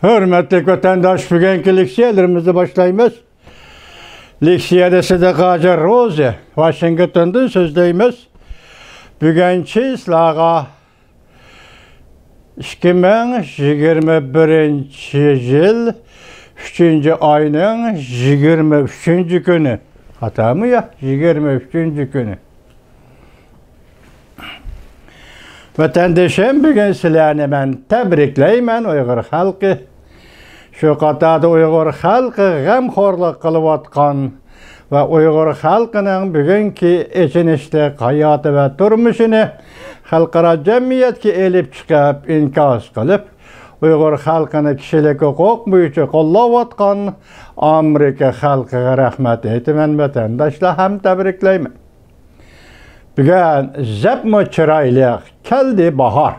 Hürmetli vatandaş, bugünkü leksiyalarımızı başlayımız. Leksiyada size Qacar Roze, Washington'dan sözleyimiz. Bugünkü slağa 2021 yıl 3. ayının 23. günü. Hata mı ya? 23. günü. Vatandaşım, bugün sizlerni ben tebrikleymen Uyghur halkı. Şu qatada Uyghur halkı gamxorlik qılıp atqan ve Uyghur halkının bugünkü echinişlik hayatı ve turmuşunu halkara cemiyetki elip çıkıp inkas qılıp Uyghur halkını kişilik hukuk boyunca qollab atqan Amerika halkıga rahmet etmen vatandaşlar hem tebrikleymen. Bugün zepmo çıraylık keldi bahar.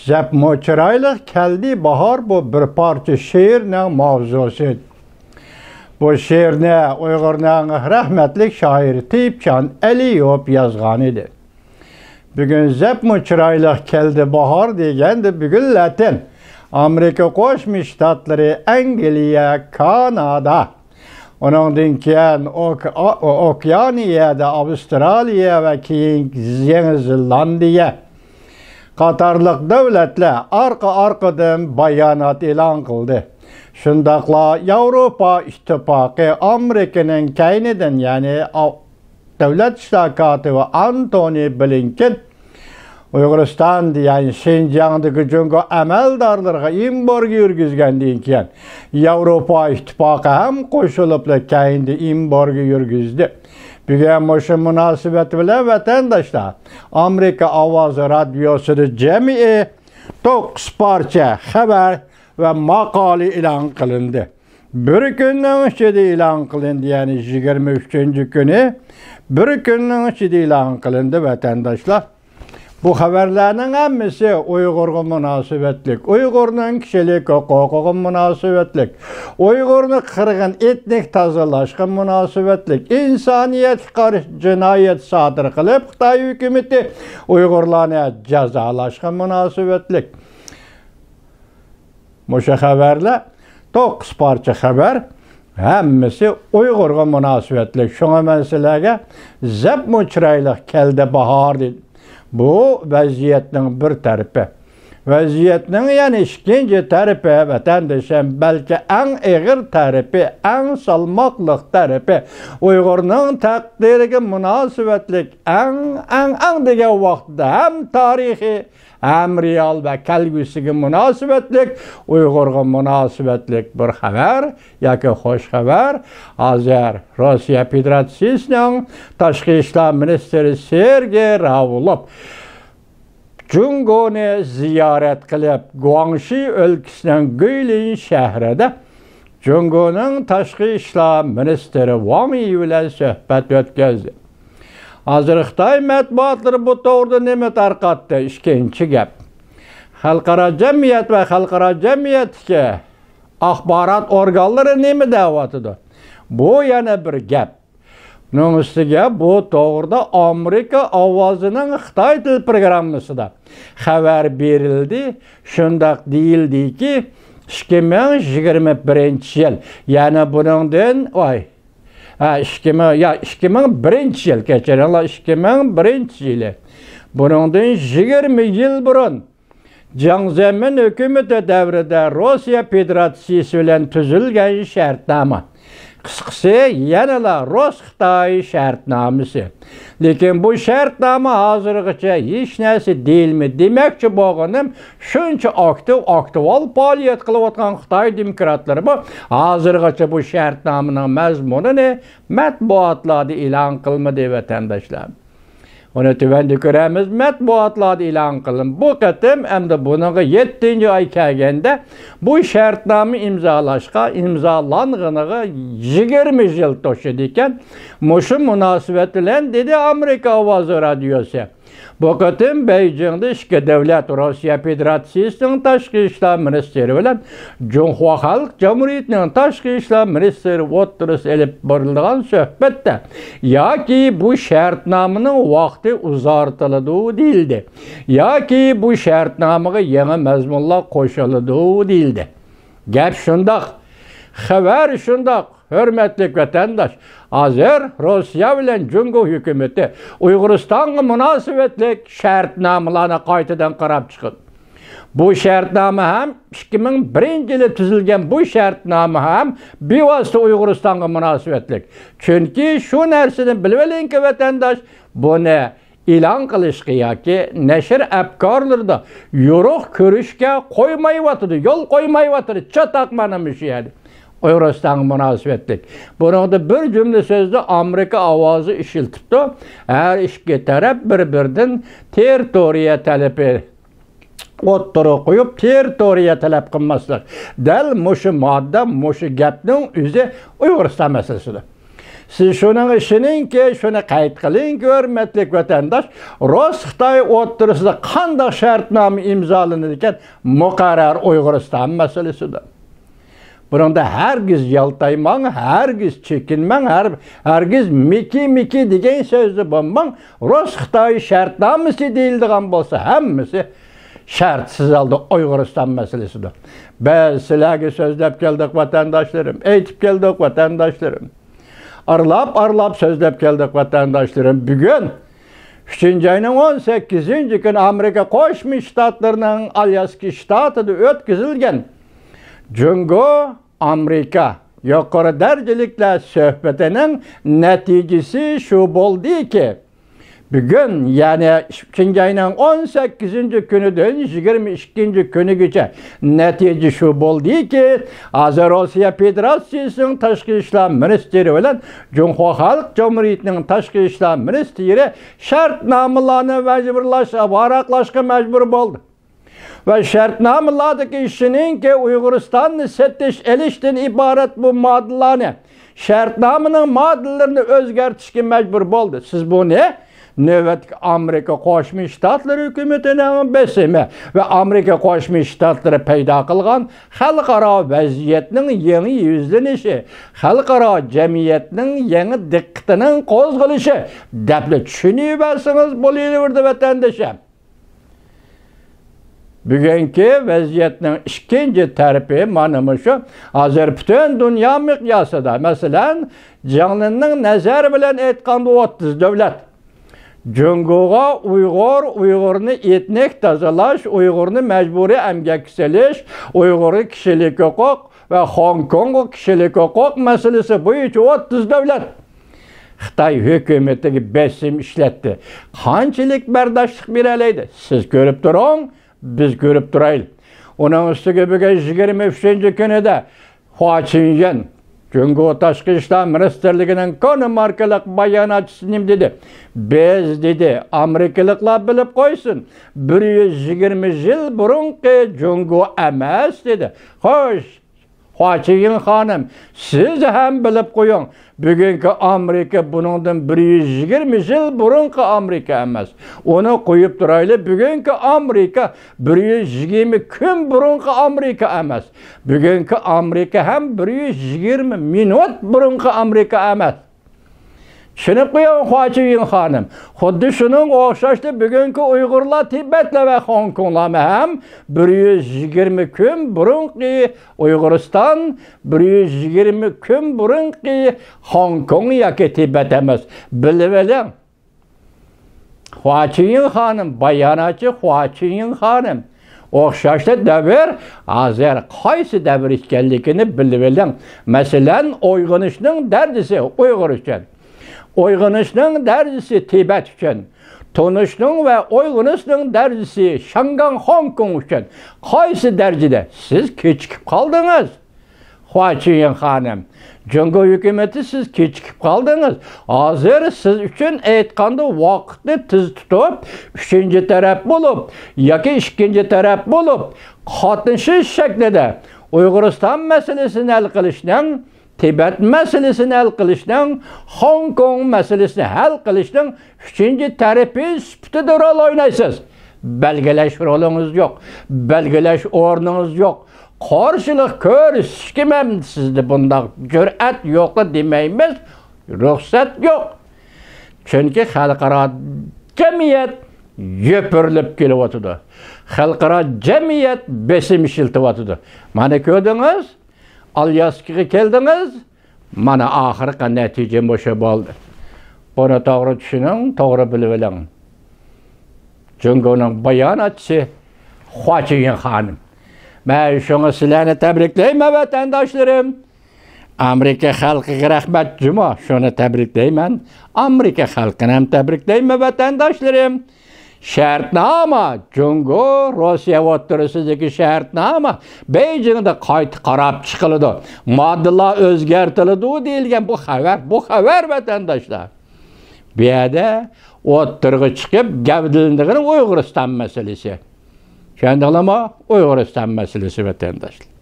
Zepmo çıraylık keldi bahar bu bir parça şiirinin mavzusu. Bu şiirni Uygur'un rahmetlik şair Teyipcan Eliyop yazgan idi. Bugün zepmo çıraylık keldi bahar degende bugün Latin, Amerika Koşmuş Ştatları, Angliya, Kanada, ondan keyin Okeaniyada, Avustraliya ve keyin Yeni Zelandiya qatarlıq devletler arka-arkadan bayanat elan kıldı. Şundaqla Avrupa İttifaqı Amerika'nın kaynıdan yani devlet ştakatı ve Antony Blinken Uyguristan'da yani Şinjan'daki çünkü əməldarlarına imborg yürgüzgəndən keyin Avrupa İttifaqı hem koşulupla kayında imborg yürgüzdü. Bugün şu münasebet bilen vatandaşlar Amerika Avazı Radyosu'da cemi'i 9 parça haber ve makale ilan kılındı. Bir günden içinde ilan kılındı yani 23. günü bir günden içinde ilan kılındı vatandaşlar. Bu haberlerin hepsi Uygur'a münasebetlik, Uygur'un kişilik hukuku münasebetlik, Uygur'un kırgın etnik tazılaşkı münasebetlik, insaniyet karşı cinayet sadır kılıp Xitay hükümeti Uygurlarına cezalaşkı münasebetlik. Bu haberler 9 parça haber hepsi Uygur'a münasebetlik. Şuna ben sizlerge zepmo çıraylık keldi bahar dedi. Bu vaziyetinin bir tarafı. Vaziyetinin yani ikinci tarafı vatandaşın belki en ağır tarafı, en salmaklık tarafı Uygur'un takdiriga münasebetlik en degen vaxtda hem tarihi hem real ve kelgüsüge münasebetlik Uygur'a münasebetlik bir haber yoki hoş haber hazır Rusya Federatsiyasining Tashqi ishlar ministri Sergey Ravlov Jungoni ziyorat qilib Guangxi o'lkasining Guilin shahrida Jungoning Tashqi ishlar ministri Wang Yi bilan suhbat o'tkazdi. Hazır Xitay matbuatlari bu to'g'rida nima tarqatdi? Ikkinchi gap. Xalqaro jamiyat va xalqaro jamiyatga axborot organlari nima da'vatidir? Bu yana bir gap. Bunun ustiga bu to'g'rida Amerika ovozining Xitoy til programmasida xabar berildi. Shundaq deyildiki, 2021 yil, yani buningdan 2001 yil kechiringlar, 2001 yili. Buningdan 20 yil burun Jiang Zemin hukumati davrida Rusya Federatsiyasi bilan tuzilgan shartnoma. Qisqasi yanala Rus-Xitoy shartnomasi. Lekin bu shartnoma hozirgacha hech narsa deyilmi. Demakchi bo'lganim shuncha aktual faoliyat qilayotgan Xitoy demokratlari bu hozirgacha bu shartnomaning mazmunini matbuotlarda e'lon qilmadi vatandaşlar. Onu tüvende göremiz matbuatlarda e'lon qilin. Bu qatim hamda buningga 7. ay kelganda bu shartnoma imzolanganiga 20 yil to'shidi ekan. Mushu munosabat bilan dedi Amerika Ovozi Radiosi. Bu qatim Beijing'de iki devlet Rusya Federatsiyasının Tashqi ishlar ministri bilan Jonghua Xalq Jamhuriyatining Tashqi ishlar ministri o'tirishib elib borilgan suhbatda yoki bu shartnomaning vaqti uzartiriladi deyildi, yoki bu shartnomaga yangi mazmunlar qo'shiladi deyildi. Gap shundoq, xabar shundoq. Hürmetli vatandaş, hazır Rusya bilen Cumhur hükümeti Uyguristan'a münasebetlik şartnamalarına qaytadan qarab çıkın. Bu şartnama hem 2001 yılı tüzülgen bu şartnama hem bevosita Uyguristan'a münasebetlik. Çünkü şu narsani bilib ki vatandaş bunu e'lon qilishga yoki nashr afkorlarida yo'riq ko'rishga qo'ymayotdi, yo'l qo'ymayotdi, chataqmanimish yani. Uyguristan'a münasebetlik. Bunun bir cümle sözde Amerika avazı işiltipti. Her iki taraf bir-birinden territoriya talebi o'ttira qo'yib, territoriya talab qilmaslar. Dal mushu modda, mushu gapning o'zi Uyg'uriston masalasidir. Siz shuning ishininki, shuni qayd qiling, hurmatli vatandosh, Rus Xitoy o'rtasida qanday shartnoma imzolanadi ekan, muqarrar Uyg'uriston masalasidir. Bunda hergiz yaltayman, hergiz çekinmen, hergiz miki degan sözü bulman, Rus Xitoy şartnaması deyildiğen bolsa, hemmisi şartsız aldı Uyg'uriston meselesidir. Biz sizlarga sözlep keldik vatandaşlarım, aytib keldik vatandaşlarım. Arlap sözlep keldik vatandaşlarım. Bugün 3. ayının 18. gün Amerika Qo'shma Shtatlarının Alyaska shtatida o'tkazilgan Cumhur Amerika yuqori darajalik suhbatining natijasi shu bo'ldiki, bugün yani 3. ayının 18. günüden 22. günügacha natija shu bo'ldiki, Rusya Federatsiyasining Tashqi ishlar ministri bilan Jonghua Xalq Jamhuriyatining Tashqi ishlar ministri shartnomalarni varaqlashga majbur bo'ldi. Ve şartnamalardaki işinin ki Uyguristan'ı setiş elişten ibaret bu maddelerine, şartnamanın maddelerini özgertişki mecbur oldu. Siz bu ne? Növbetki Amerika Qo'shma Shtatlar hükümetinin besimi ve Amerika Qo'shma Shtatları paydo qilgan xalqaro vaziyatning yangi yuzlanishi, xalqaro jamiyatning yangi diqqatining qo'zg'alishi deb tushunib bo'laverdi vatandoshlar. Bugünkü vaziyetinin ikinci tarafi mana şu, hazır bütün dünya miqyasida, mesela canlının nazar bilen aytganda 30 devlet. Cumhur'a Uygur'unu etnik tozalash, Uygur'unu mecburi emgak selish, Uygur'u kişilik hukuk ve Hong Kong kişilik hukuk meselesi boyunca 30 devlet. Xitoy hükümeti besim işletti. Qanchalik bardoshlik beraleydi? Siz görüp durun. Biz görüp duraylı. Onun üstüge bugün 23. günüde Hua Chunying, Cumhur Tashqi ishlar Ministerligining konu markalik bayonotchisi nim dedi. Biz dedi, Amerikaliklar bilib qo'ysin. 120 yil burungi Cumhur emas dedi. Xo'sh, Hua Chunying xonim, siz ham bilib qo'ying. Bugünkü Amerika bunundan 120 yıl burunki Amerika emas. Onu koyup duraylı. Bugünkü Amerika 120 gün burunki Amerika emas. Bugünkü Amerika hem 120 minut burunki Amerika emas. Şunu koyun Hua Chunying hanım. Xuddi şunun o'xshashli bugünkü Uygurlar Tibet'le ve Hong Kong'la hem 120 gün burunki Uyguristan, 120 gün burunki Hong Kong yoki Tibet emas. Bilib oling. Hua Chunying hanım, bayonotchi Hua Chunying hanım. O'xshashli davr hozir qaysi davr ekanligini bilib oling. Masalan, uyg'onishning dardisi Uyg'ur uchun. Uyg'onishning dardisi Tibet uchun, tonishning ve uyg'onishning dardisi Shangang Hong Kong uchun qaysi darajada siz kechikib qoldingiz? Hua Chunying hanım, Cumhur hükümeti siz kechikib qoldingiz. Hozir siz uchun aytganda vaqtni tez tutib, 3. taraf bo'lib yoki 2. taraf bo'lib qatnashish shaklida Uyg'uriston masalasini hal qilishning Tibet meselesini hal qilishning, Hong Kong meselesini hal qilishning 3-tarafi sifatida rol o'ynaysiz. Belgeleş rolunuz yok. Belgeleş o'rningiz yok. Qarşılıq ko'rishga ham sizda bunday jur'at yo'q demaymiz. Ruxsat yo'q. Chunki xalqaro jamiyat yo'pirilib kelyapti. Xalqaro jamiyat besim ishiltyapti. Mana ko'rdingiz, Alyaskaga keldingiz, mana oxirgi natija o'sha bo'ldi. Buni to'g'ri tushuning, to'g'ri bilib oling. Jungoning bayonotchisi Xochiyin xonim. Men shuni sizlarni tabriklayman vatandoshlarım. Amerika xalqiga rahmat juma, shuni tabriklayman. Amerika xalqini ham tabriklayman vatandoshlarım. Shartnoma, Jungo, Rossiya o'rtasidagi shartnoma Beijingda qayta qarab chiqiladi. Moddalar o'zgartiriladi deyilgan bu xabar vatandoshlar. Bu yerda o'tirg'i chiqib gavdilindigini Uyg'uriston masalasi. Tushundinglarmi? Uyg'uriston masalasi vatandoshlar.